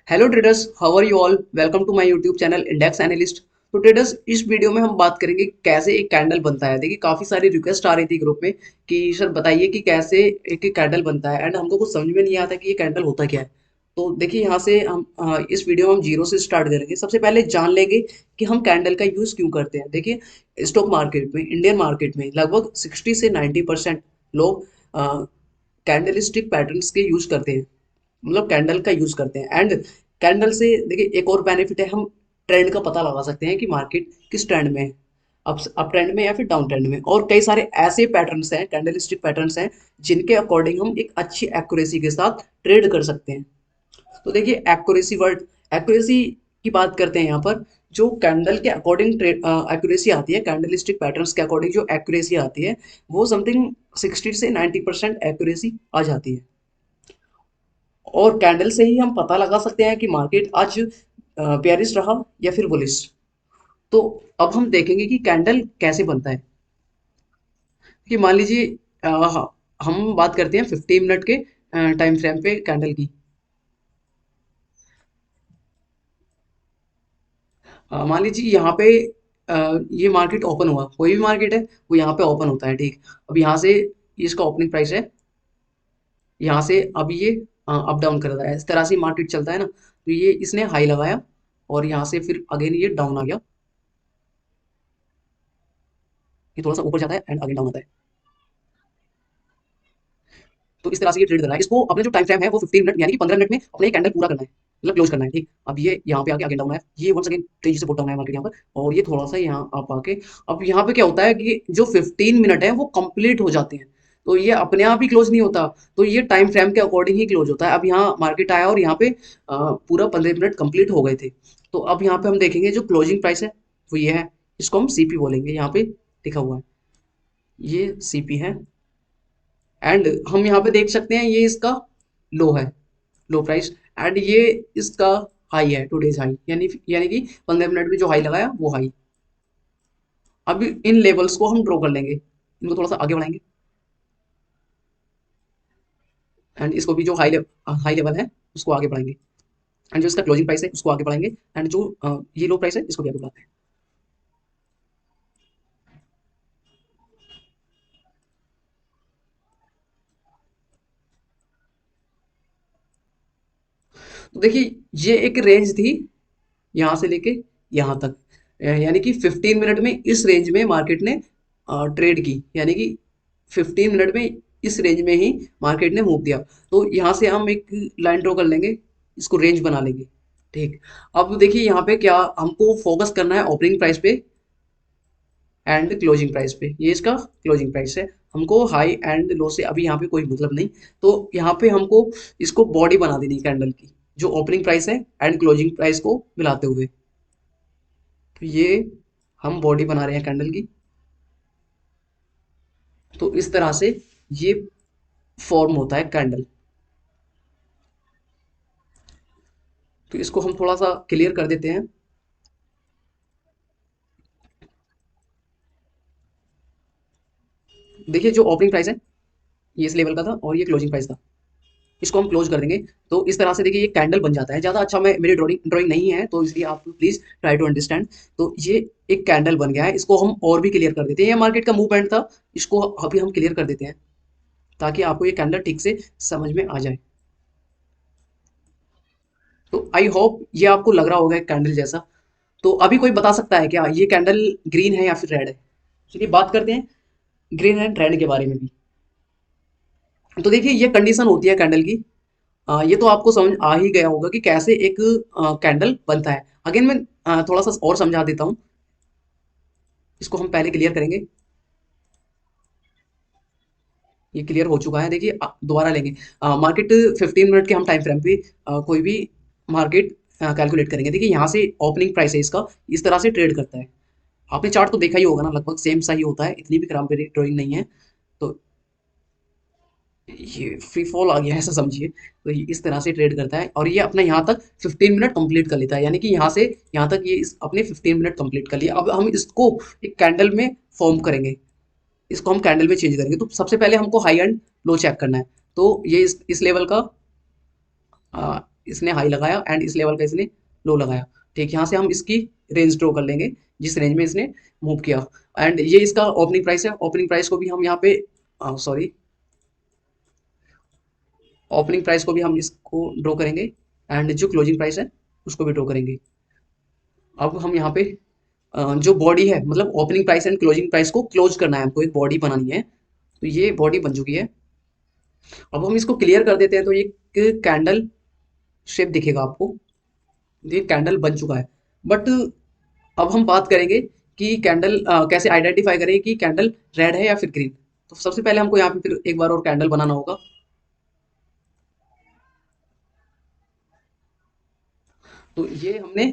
Hello traders, how are you all? Welcome to my YouTube channel index analyst. तो traders, इस video में हम बात करेंगे कैसे एक कैंडल बनता है। देखिए, काफ़ी सारी रिक्वेस्ट आ रही थी ग्रुप में कि सर बताइए कि कैसे एक कैंडल बनता है, एंड हमको कुछ समझ में नहीं आता कि ये कैंडल होता क्या है। तो देखिए, यहाँ से हम इस वीडियो में हम जीरो से स्टार्ट करेंगे। सबसे पहले जान लेंगे कि हम कैंडल का यूज़ क्यों करते हैं। देखिए, स्टॉक मार्केट में, इंडियन मार्केट में लगभग 60 से 90% लोग कैंडलस्टिक पैटर्न्स के यूज़ करते हैं, मतलब कैंडल का यूज करते हैं। एंड कैंडल से देखिए एक और बेनिफिट है, हम ट्रेंड का पता लगा सकते हैं कि मार्केट किस ट्रेंड में है, अप ट्रेंड में या फिर डाउन ट्रेंड में। और कई सारे ऐसे पैटर्न्स हैं, कैंडलस्टिक पैटर्न्स हैं, जिनके अकॉर्डिंग हम एक अच्छी एक्यूरेसी के साथ ट्रेड कर सकते हैं। तो देखिए, एक्यूरेसी की बात करते हैं यहाँ पर। जो कैंडल के अकॉर्डिंग ट्रेड एक्यूरेसी आती है, कैंडलस्टिक पैटर्न्स के अकॉर्डिंग जो एक्यूरेसी आती है, वो समथिंग 60 से 90% एक्यूरेसी आ जाती है। और कैंडल से ही हम पता लगा सकते हैं कि मार्केट आज बेयरिश रहा या फिर बुलिश। तो अब हम देखेंगे कि कैंडल कैसे बनता है। कि मान लीजिए, हम बात करते हैं 15 मिनट के टाइम फ्रेम पे कैंडल की। मान लीजिए यहाँ पे ये मार्केट ओपन हुआ, कोई भी मार्केट है वो यहाँ पे ओपन होता है, ठीक। अब यहाँ से इसका ओपनिंग प्राइस है, यहाँ से अब ये अप डाउन कर रहा है, इस तरह से मार्केट चलता है ना। तो ये इसने हाई लगाया और यहाँ से फिर अगेन ये डाउन आ गया, ये थोड़ा सा ऊपर जाता है एंड अगेन डाउन आता है। तो इस तरह से ये ट्रेड कर रहा है। इसको अपने जो टाइम फ्रेम है वो 15 मिनट यानी कि 15 मिनट में अपने कैंडल पूरा करना है, मतलब क्लोज करना है, ठीक। अब ये यहाँ पे आके अगेन डाउन है, ये वन सेकंड तेजी से पुट डाउन है मार्केट यहाँ पर, और ये थोड़ा सा यहाँ आप आके, अब यहाँ पे क्या होता है कि जो 15 मिनट है वो कंप्लीट हो जाते हैं। तो ये अपने आप ही क्लोज नहीं होता, तो ये टाइम फ्रेम के अकॉर्डिंग ही क्लोज होता है। अब यहाँ मार्केट आया और यहाँ पे पूरा 15 मिनट कंप्लीट हो गए थे। तो अब यहाँ पे हम देखेंगे जो क्लोजिंग प्राइस है वो ये है, इसको हम सीपी बोलेंगे, यहाँ पे लिखा हुआ है, ये सीपी है। एंड हम यहाँ पे देख सकते हैं ये इसका लो है, लो प्राइस। एंड ये इसका हाई है, टूडेज हाई, यानी कि 15 मिनट में जो हाई लगाया वो हाई। अब इन लेवल्स को हम ड्रॉ कर लेंगे, इनको थोड़ा सा आगे बढ़ाएंगे, एंड इसको भी जो हाई लेवल है उसको आगे बढ़ाएंगे, एंड जो इसका क्लोजिंग प्राइस है उसको आगे बढ़ाएंगे, एंड जो ये लो प्राइस है इसको भी आगे बढ़ाते हैं। तो देखिए, ये एक रेंज थी यहाँ से लेके यहाँ तक, यानी कि 15 मिनट में इस रेंज में मार्केट ने ट्रेड की, यानी कि 15 मिनट में इस रेंज में ही मार्केट ने मूव दिया। तो यहाँ से हम एक लाइन ड्रॉ कर लेंगे, इसको रेंज बना लेंगे, ठीक। अब देखिए यहाँ पे क्या हमको फोकस करना है, ओपनिंग प्राइस पे एंड क्लोजिंग प्राइस पे। ये इसका क्लोजिंग प्राइस है, हमको हाई एंड लो से अभी यहाँ पे कोई मतलब नहीं। तो यहाँ पे हमको इसको बॉडी बना देनी कैंडल की, जो ओपनिंग प्राइस है एंड क्लोजिंग प्राइस को मिलाते हुए। तो ये हम बॉडी बना रहे हैं कैंडल की। तो इस तरह से ये फॉर्म होता है कैंडल। तो इसको हम थोड़ा सा क्लियर कर देते हैं। देखिए, जो ओपनिंग प्राइस है ये इस लेवल का था और ये क्लोजिंग प्राइस था, इसको हम क्लोज कर देंगे। तो इस तरह से देखिए ये कैंडल बन जाता है। ज़्यादा अच्छा मैं मेरी ड्राइंग ड्राइंग नहीं है, तो इसलिए आप प्लीज़ ट्राई टू अंडरस्टैंड। तो ये एक कैंडल बन गया है, इसको हम और भी क्लियर कर देते हैं। ये मार्केट का मूवमेंट था, इसको अभी हम क्लियर कर देते हैं ताकि आपको ये कैंडल ठीक से समझ में आ जाए। तो आई होप ये आपको लग रहा होगा एक कैंडल जैसा। तो अभी कोई बता सकता है क्या ये कैंडल ग्रीन है या फिर रेड है? चलिए बात करते हैं ग्रीन एंड रेड के बारे में भी। तो देखिए, ये कंडीशन होती है कैंडल की। ये तो आपको समझ आ ही गया होगा कि कैसे एक कैंडल बनता है। अगेन मैं थोड़ा सा और समझा देता हूँ, इसको हम पहले क्लियर करेंगे। ये क्लियर हो चुका है। देखिए, दोबारा लेंगे मार्केट 15 मिनट के हम टाइम फ्रेम पे कोई भी मार्केट कैलकुलेट करेंगे। देखिए, यहाँ से ओपनिंग प्राइस है इसका, इस तरह से ट्रेड करता है। आपने चार्ट तो देखा ही होगा ना, लगभग सेम सा ही होता है, इतनी भी खराब मेरी ड्राइंग नहीं है। तो ये फ्री फॉल आ गया है, ऐसा समझिए। तो ये इस तरह से ट्रेड करता है और ये अपना यहाँ तक 15 मिनट कंप्लीट कर लेता है, यानी कि यहाँ से यहाँ तक ये अपने 15 मिनट कंप्लीट कर लिया। अब हम इसको एक कैंडल में फॉर्म करेंगे, इसको हम कैंडल में चेंज करेंगे। तो सबसे पहले हमको हाई एंड लो चेक करना है। तो ये इस लेवल का इसने हाई लगाया एंड इस लेवल का इसने लो लगाया। ठीक, यहाँ से हम इसकी रेंज ड्रॉ कर लेंगे जिस रेंज में इसने मूव किया। एंड ये इसका ओपनिंग प्राइस है। ओपनिंग प्राइस को भी हम यहाँ पे सॉरी ओपनिंग प्राइस को भी हम इसको ड्रॉ करेंगे एंड जो क्लोजिंग प्राइस है उसको भी ड्रॉ करेंगे। अब हम यहाँ पे जो बॉडी है मतलब opening price and closing price को क्लोज करना है, हमको एक बॉडी बनानी है। तो ये बॉडी बन चुकी है। अब हम इसको क्लियर कर देते हैं तो ये कैंडल शेप दिखेगा आपको। ये कैंडल बन चुका है। बट अब हम बात करेंगे कि कैंडल कैसे आइडेंटिफाई करें कि कैंडल रेड है या फिर ग्रीन। तो सबसे पहले हमको यहाँ पे फिर एक बार और कैंडल बनाना होगा। तो ये हमने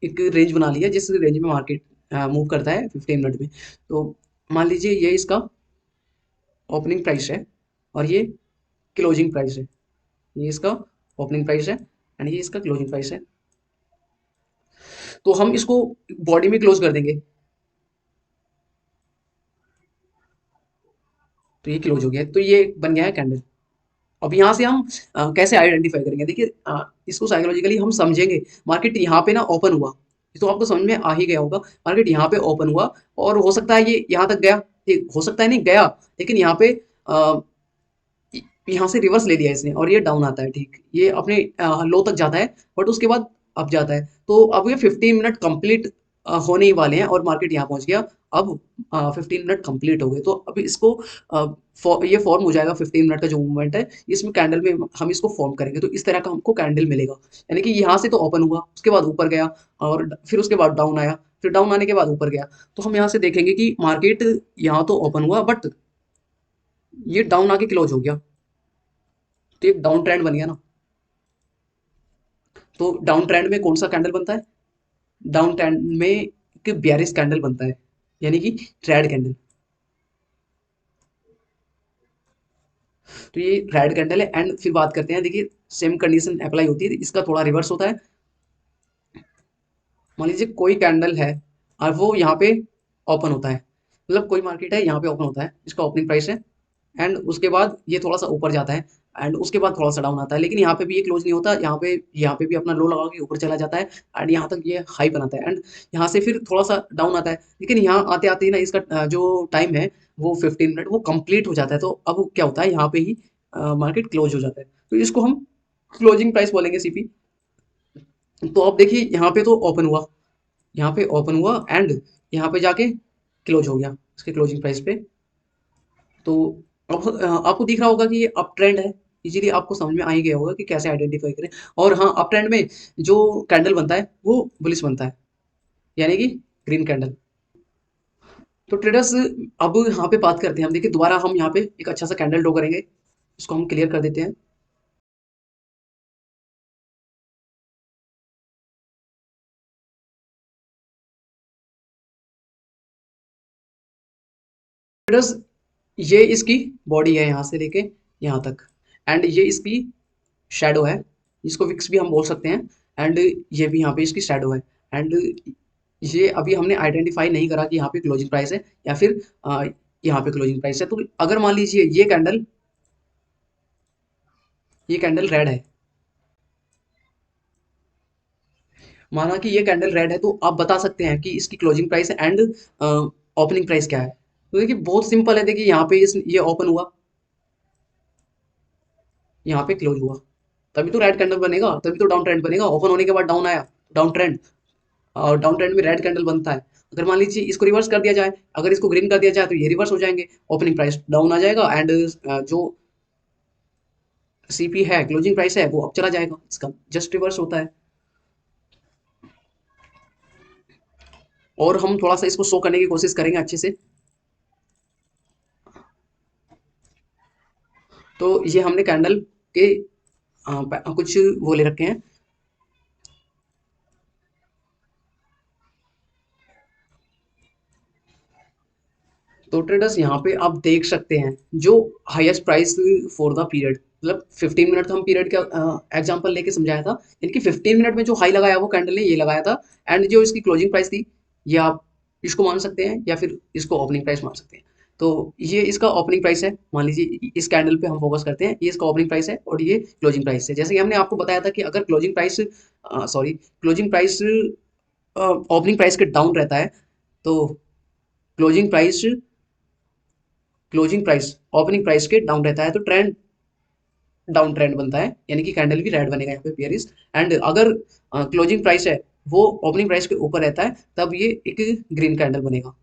एक रेंज बना लिया जिस रेंज में मार्केट मूव करता है 15 मिनट में। तो मान लीजिए ये इसका ओपनिंग प्राइस है और ये क्लोजिंग प्राइस है। ये इसका ओपनिंग प्राइस है एंड ये इसका क्लोजिंग प्राइस है। तो हम इसको बॉडी में क्लोज कर देंगे। तो ये क्लोज हो गया, तो ये बन गया है कैंडल। अब यहाँ से हम कैसे आइडेंटिफाई करेंगे, देखिए इसको साइकोलॉजिकली हम समझेंगे। मार्केट यहाँ पे ना ओपन हुआ, ये तो आपको समझ में आ ही गया होगा। मार्केट यहाँ पे ओपन हुआ और हो सकता है ये यहाँ तक गया, ठीक हो सकता है नहीं गया, लेकिन यहाँ पे यहाँ से रिवर्स ले लिया इसने और ये डाउन आता है। ठीक, ये अपने लो तक जाता है बट उसके बाद अप जाता है। तो अब ये 15 मिनट कंप्लीट होने ही वाले हैं और मार्केट यहाँ पहुंच गया। अब 15 मिनट कंप्लीट हो गए तो अब इसको ये फॉर्म हो जाएगा। 15 मिनट का जो मूवमेंट है इसमें कैंडल में हम इसको फॉर्म करेंगे तो इस तरह का हमको कैंडल मिलेगा। यानी कि यहाँ से तो ओपन हुआ, उसके बाद ऊपर गया और फिर उसके बाद डाउन आया, फिर डाउन आने के बाद ऊपर गया। तो हम यहाँ से देखेंगे कि मार्केट यहाँ तो ओपन हुआ बट ये डाउन आके क्लोज हो गया। तो एक डाउन ट्रेंड बन गया ना। तो डाउन ट्रेंड में कौन सा कैंडल बनता है? डाउन ट्रेंड में एक बेयरिश कैंडल बनता है, यानी कि रेड कैंडल। तो ये रेड कैंडल है। एंड फिर बात करते हैं, देखिए सेम कंडीशन अप्लाई होती है, इसका थोड़ा रिवर्स होता है। मान लीजिए कोई कैंडल है और वो यहाँ पे ओपन होता है, मतलब कोई मार्केट है यहाँ पे ओपन होता है, इसका ओपनिंग प्राइस है एंड उसके बाद ये थोड़ा सा ऊपर जाता है एंड उसके बाद थोड़ा सा डाउन आता है, लेकिन यहाँ पे भी ये क्लोज नहीं होता, यहाँ पे भी अपना लो लगा के ऊपर चला जाता है एंड यहाँ तक ये हाई बनाता है एंड यहाँ से फिर थोड़ा सा डाउन आता है। लेकिन यहाँ आते आते ही ना इसका जो टाइम है वो 15 मिनट वो कंप्लीट हो जाता है। तो अब क्या होता है, यहाँ पे ही मार्केट क्लोज हो जाता है। तो इसको हम क्लोजिंग प्राइस बोलेंगे, सीपी। तो अब देखिए यहाँ पे तो ओपन हुआ, यहाँ पे ओपन हुआ एंड यहाँ पे जाके क्लोज हो गया इसके क्लोजिंग प्राइस पे। तो अब आपको दिख रहा होगा कि ये अप ट्रेंड है। इजीली आपको समझ में आ ही गया होगा कि कैसे आइडेंटिफाई करें। और हाँ, अप ट्रेंड में जो कैंडल बनता है वो बुलिश बनता है, यानी कि ग्रीन कैंडल। तो ट्रेडर्स अब यहाँ पे बात करते हैं हम, देखिए दोबारा हम यहाँ पे एक अच्छा सा कैंडल ड्रॉ करेंगे, इसको हम क्लियर कर देते हैं। ट्रेडर्स ये इसकी बॉडी है यहाँ से लेके यहाँ तक एंड ये इसकी शैडो है, इसको विक्स भी हम बोल सकते हैं। एंड ये भी यहाँ पे इसकी शैडो है एंड ये अभी हमने आइडेंटिफाई नहीं करा कि यहाँ पे क्लोजिंग प्राइस है या फिर यहाँ पे क्लोजिंग प्राइस है। तो अगर मान लीजिए ये कैंडल रेड है, माना कि ये कैंडल रेड है, तो आप बता सकते हैं कि इसकी closing price and opening price क्या है। तो देखिए बहुत सिंपल है, देखिए यहाँ पे ये ओपन हुआ, यहाँ पे क्लोज हुआ, तभी तो रेड कैंडल बनेगा, तभी तो डाउन ट्रेंड बनेगा। ओपन होने के बाद डाउन आया, डाउन ट्रेंड, और डाउन ट्रेंड में रेड कैंडल बनता है। अगर मान लीजिए इसको रिवर्स कर दिया जाए, अगर इसको ग्रीन कर दिया जाए तो ये रिवर्स हो जाएंगे, ओपनिंग प्राइस डाउन आ जाएगा एंड जो सीपी है क्लोजिंग प्राइस है वो अब चला जाएगा, इसका जस्ट रिवर्स होता है। और हम थोड़ा सा इसको शो करने की कोशिश करेंगे अच्छे से। तो ये हमने कैंडल के कुछ वो ले रखे हैं। तो ट्रेडर्स यहाँ पे आप देख सकते हैं जो highest price for the period, मतलब 15 मिनट हम पीरियड का एग्जांपल लेके समझाया था। यानी कि 15 मिनट में जो हाई लगाया वो कैंडल ने ये लगाया था एंड जो इसकी क्लोजिंग प्राइस थी, ये आप इसको मान सकते हैं या फिर इसको ओपनिंग प्राइस मान सकते हैं। तो ये इसका ओपनिंग प्राइस है, मान लीजिए इस कैंडल पे हम फोकस करते हैं, ये इसका ओपनिंग प्राइस है और ये क्लोजिंग प्राइस है। जैसे कि हमने आपको बताया था कि अगर क्लोजिंग प्राइस ओपनिंग प्राइस के डाउन रहता है तो closing price closing price opening price के डाउन रहता है तो ट्रेंड डाउन ट्रेंड बनता है, यानी कि कैंडल भी रेड बनेगा यहाँ पे बेयरिश। एंड अगर क्लोजिंग प्राइस है वो ओपनिंग प्राइस के ऊपर रहता है तब ये एक ग्रीन कैंडल बनेगा,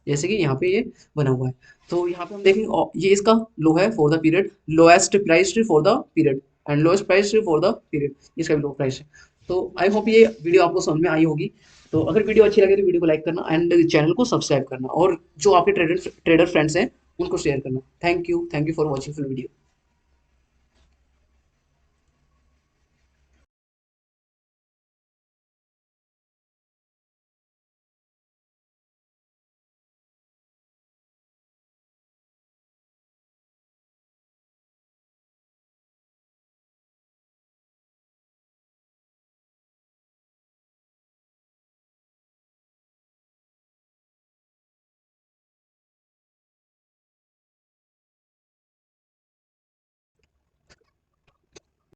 जैसे कि यहाँ पे ये बना हुआ है। तो यहाँ पे हम देखेंगे ये इसका लो है for the period, lowest price for the period and lowest price for the period, इसका भी लो प्राइस है। तो आई होप ये वीडियो आपको समझ में आई होगी। तो अगर वीडियो अच्छी लगे तो वीडियो को लाइक करना एंड चैनल को सब्सक्राइब करना और जो आपके ट्रेडर फ्रेंड्स हैं उनको शेयर करना। Thank you for watching full video.